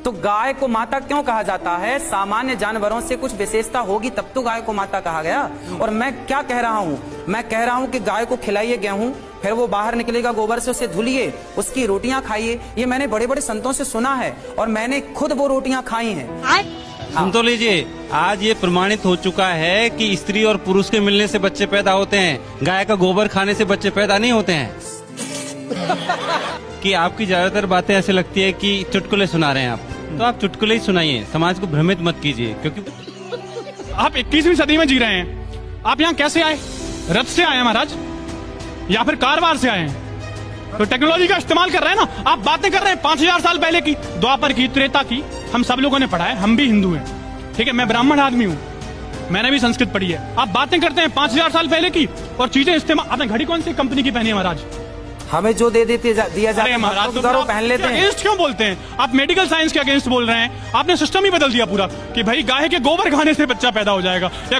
तो गाय को माता क्यों कहा जाता है? सामान्य जानवरों से कुछ विशेषता होगी तब तो गाय को माता कहा गया। और मैं क्या कह रहा हूँ, मैं कह रहा हूँ कि गाय को खिलाइए गेहूं, फिर वो बाहर निकलेगा, गोबर से उसे धुलिए, उसकी रोटियां खाइए। ये मैंने बड़े बड़े संतों से सुना है और मैंने खुद वो रोटियां खाई हैं। सुन तो लीजिए, आज ये प्रमाणित हो चुका है कि स्त्री और पुरुष के मिलने से बच्चे पैदा होते हैं, गाय का गोबर खाने से बच्चे पैदा नहीं होते हैं। कि आपकी ज्यादातर बातें ऐसे लगती है कि चुटकुले सुना रहे हैं आप, तो आप चुटकुले ही सुनाइए, समाज को भ्रमित मत कीजिए। क्योंकि आप 21वीं सदी में जी रहे हैं। आप यहाँ कैसे आए? रथ से आए महाराज, या फिर कारवार से आए हैं? तो टेक्नोलॉजी का इस्तेमाल कर रहे हैं ना। आप बातें कर रहे हैं 5000 साल पहले की, द्वापर की, त्रेता की। हम सब लोगों ने पढ़ा है, हम भी हिंदू हैं, ठीक है। मैं ब्राह्मण आदमी हूँ, मैंने भी संस्कृत पढ़ी है। आप बातें करते हैं 5000 साल पहले की और चीजें इस्तेमाल। आपने घड़ी कौन सी कंपनी की पहनी है महाराज? हमें जो दे देते दिया जाता है महाराज, तो पहन लेते हैं। अगेंस्ट क्यों बोलते हैं आप? मेडिकल साइंस के अगेंस्ट बोल रहे हैं। आपने सिस्टम ही बदल दिया पूरा कि भाई गाय के गोबर खाने से बच्चा पैदा हो जाएगा या